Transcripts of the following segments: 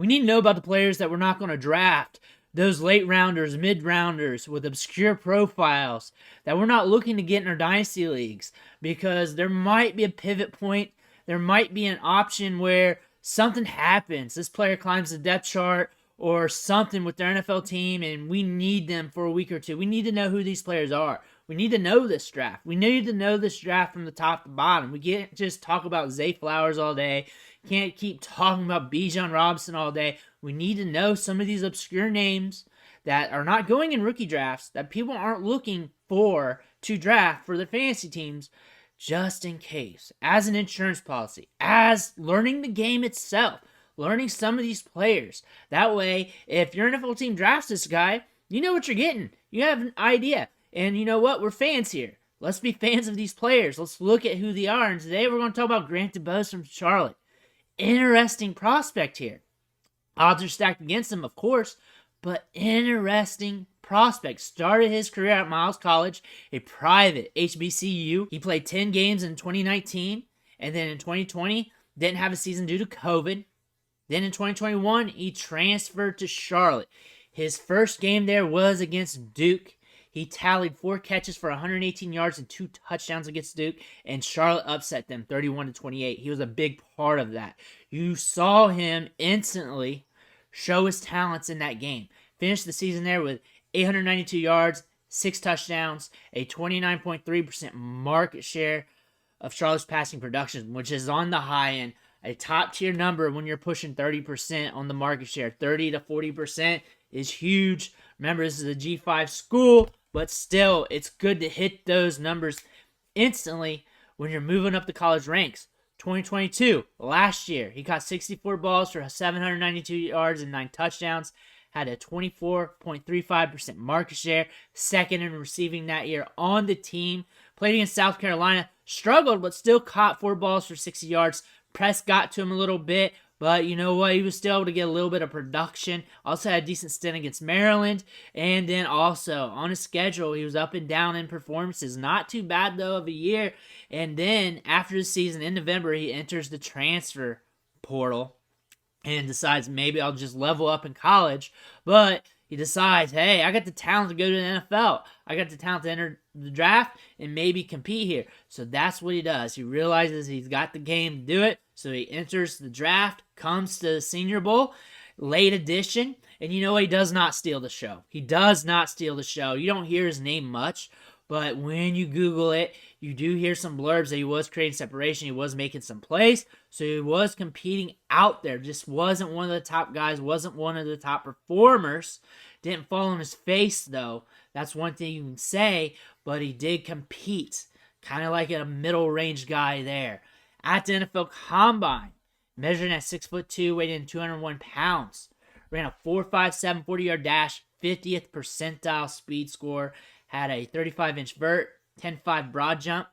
We need to know about the players that we're not going to draft. Those late rounders, mid rounders with obscure profiles that we're not looking to get in our dynasty leagues, because there might be a pivot point. There might be an option where something happens. This player climbs the depth chart or something with their NFL team, and we need them for a week or two. We need to know who these players are. We need to know this draft. We need to know this draft from the top to bottom. We can't just talk about Zay Flowers all day. Can't keep talking about Bijan Robinson all day. We need to know some of these obscure names that are not going in rookie drafts, that people aren't looking for to draft for their fantasy teams, just in case, as an insurance policy, as learning the game itself, learning some of these players. That way, if your NFL team drafts this guy, you know what you're getting. You have an idea. And you know what? We're fans here. Let's be fans of these players. Let's look at who they are. And today we're going to talk about DuBose from Charlotte. Interesting prospect here. Odds are stacked against him, of course, but interesting prospect. Started his career at Miles College, a private HBCU. He played 10 games in 2019, and then in 2020, didn't have a season due to COVID. Then in 2021, he transferred to Charlotte. His first game there was against Duke. He tallied 4 catches for 118 yards and 2 touchdowns against Duke, and Charlotte upset them 31-28. He was a big part of that. You saw him instantly show his talents in that game. Finished the season there with 892 yards, 6 touchdowns, a 29.3% market share of Charlotte's passing production, which is on the high end. A top-tier number when you're pushing 30% on the market share. 30 to 40% is huge. Remember, this is a G5 school, but still, it's good to hit those numbers instantly when you're moving up the college ranks. 2022, last year, he caught 64 balls for 792 yards and 9 touchdowns, had a 24.35% market share, second in receiving that year on the team. Played against South Carolina, struggled, but still caught 4 balls for 60 yards. Press got to him a little bit, but you know what? He was still able to get a little bit of production. Also had a decent stint against Maryland. And then also on his schedule, he was up and down in performances. Not too bad, though, of a year. And then after the season in November, he enters the transfer portal and decides maybe I'll just level up in college. But he decides, hey, I got the talent to go to the NFL. I got the talent to enter the draft and maybe compete here. So that's what he does. He realizes he's got the game to do it. So he enters the draft, comes to the Senior Bowl, late edition. And you know what? He does not steal the show. He does not steal the show. You don't hear his name much. But when you Google it, you do hear some blurbs that he was creating separation. He was making some plays. So he was competing out there. Just wasn't one of the top guys. Wasn't one of the top performers. Didn't fall on his face, though. That's one thing you can say. But he did compete. Kind of like a middle-range guy there. At the NFL Combine, measuring at 6'2", weighed in 201 pounds. Ran a 4.57 40-yard dash, 50th percentile speed score. Had a 35-inch vert, 10.5 broad jump,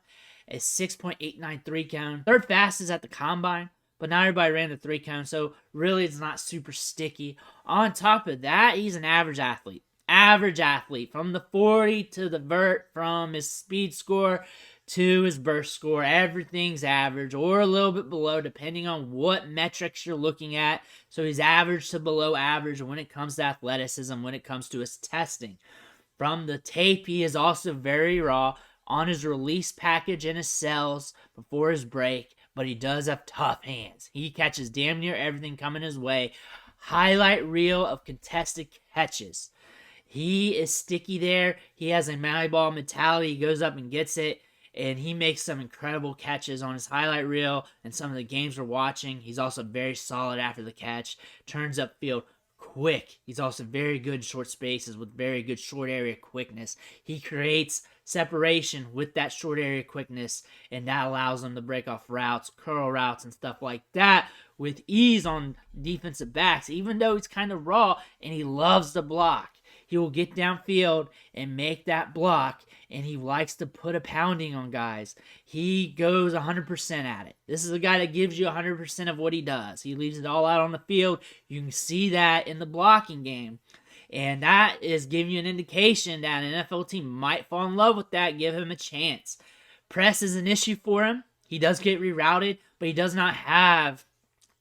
a 6.89 3-cone. Third fastest at the Combine, but not everybody ran the 3-cone, so really it's not super sticky. On top of that, he's an average athlete. Average athlete. From the 40 to the vert, from his speed score to his burst score, everything's average or a little bit below depending on what metrics you're looking at. So he's average to below average when it comes to athleticism, when it comes to his testing. From the tape, he is also very raw on his release package and his cells before his break, but he does have tough hands. He catches damn near everything coming his way. Highlight reel of contested catches. He is sticky there. He has a Maui ball mentality. He goes up and gets it, and he makes some incredible catches on his highlight reel and some of the games we're watching. He's also very solid after the catch. Turns upfield quick. He's also very good in short spaces with very good short area quickness. He creates separation with that short area quickness, and that allows him to break off routes, curl routes, and stuff like that with ease on defensive backs, even though he's kind of raw and he loves to block. He will get downfield and make that block, and he likes to put a pounding on guys. He goes 100% at it. This is a guy that gives you 100% of what he does. He leaves it all out on the field. You can see that in the blocking game. And that is giving you an indication that an NFL team might fall in love with that, give him a chance. Press is an issue for him. He does get rerouted, but he does not have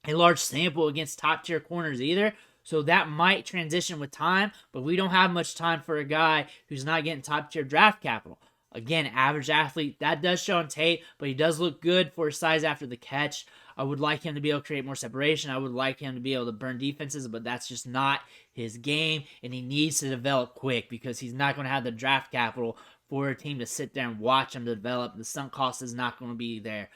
a large sample against top tier corners either. So that might transition with time, but we don't have much time for a guy who's not getting top tier draft capital. Again, average athlete, that does show on tape, but he does look good for his size after the catch. I would like him to be able to create more separation. I would like him to be able to burn defenses, but that's just not his game, and he needs to develop quick because he's not going to have the draft capital for a team to sit there and watch him develop. The sunk cost is not going to be there.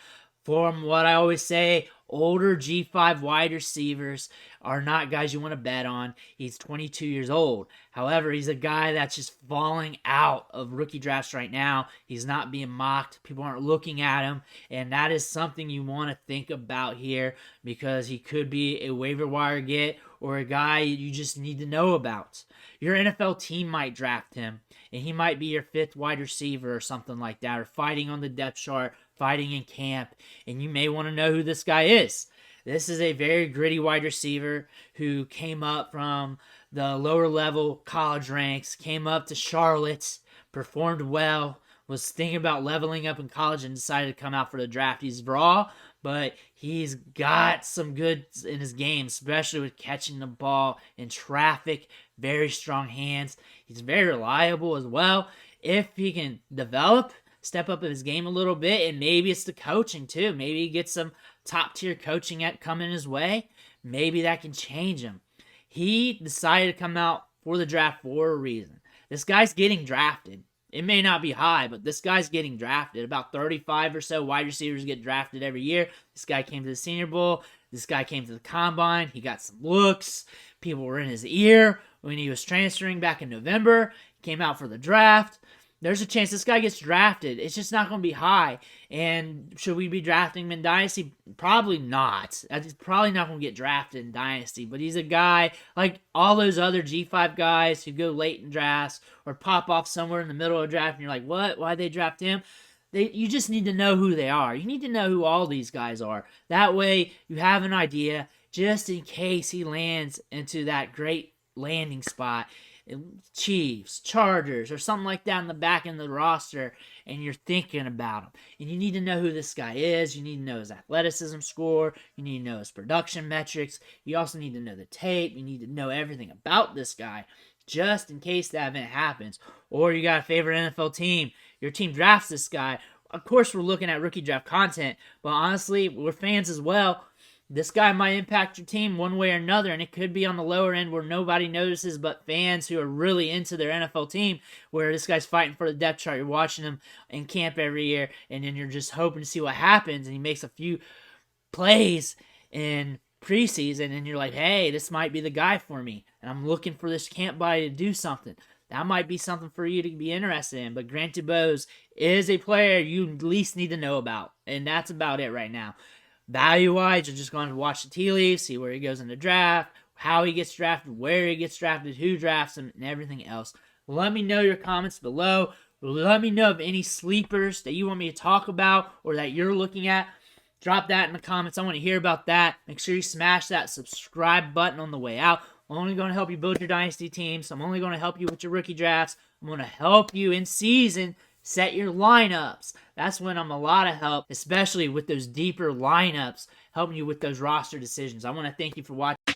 From what I always say, older G5 wide receivers are not guys you want to bet on. He's 22 years old. However, he's a guy that's just falling out of rookie drafts right now. He's not being mocked. People aren't looking at him. And that is something you want to think about here because he could be a waiver wire get or a guy you just need to know about. Your NFL team might draft him, and he might be your 5th wide receiver or something like that, or fighting on the depth chart, fighting in camp, and you may want to know who this guy is. This is a very gritty wide receiver who came up from the lower level college ranks, came up to Charlotte, performed well, was thinking about leveling up in college and decided to come out for the draft. He's raw, but he's got some goods in his game, especially with catching the ball in traffic, very strong hands. He's very reliable as well. If he can develop, step up his game a little bit, and maybe it's the coaching too. Maybe he gets some top-tier coaching coming his way. Maybe that can change him. He decided to come out for the draft for a reason. This guy's getting drafted. It may not be high, but this guy's getting drafted. About 35 or so wide receivers get drafted every year. This guy came to the Senior Bowl. This guy came to the Combine. He got some looks. People were in his ear when he was transferring back in November. He came out for the draft. There's a chance this guy gets drafted. It's just not going to be high. And should we be drafting him in Dynasty? Probably not. He's probably not going to get drafted in Dynasty. But he's a guy like all those other G5 guys who go late in drafts or pop off somewhere in the middle of a draft and you're like, what? Why'd they draft him? You just need to know who they are. You need to know who all these guys are. That way you have an idea just in case he lands into that great landing spot. Chiefs, Chargers, or something like that in the back end of the roster, and you're thinking about him. And you need to know who this guy is. You need to know his athleticism score. You need to know his production metrics. You also need to know the tape. You need to know everything about this guy just in case that event happens. Or you got a favorite NFL team. Your team drafts this guy. Of course, we're looking at rookie draft content, but honestly, we're fans as well. This guy might impact your team one way or another, and it could be on the lower end where nobody notices but fans who are really into their NFL team, where this guy's fighting for the depth chart. You're watching him in camp every year, and then you're just hoping to see what happens, and he makes a few plays in preseason, and you're like, hey, this might be the guy for me, and I'm looking for this camp body to do something. That might be something for you to be interested in, but Grant DuBose is a player you at least need to know about, and that's about it right now. Value-wise, you're just going to watch the tea leaves, see where he goes in the draft, how he gets drafted, where he gets drafted, who drafts him, and everything else. Let me know your comments below. Let me know of any sleepers that you want me to talk about or that you're looking at. Drop that in the comments. I want to hear about that. Make sure you smash that subscribe button on the way out. I'm only going to help you build your dynasty teams. I'm only going to help you with your rookie drafts. I'm going to help you in season set your lineups. That's when I'm a lot of help, especially with those deeper lineups, helping you with those roster decisions. I want to thank you for watching.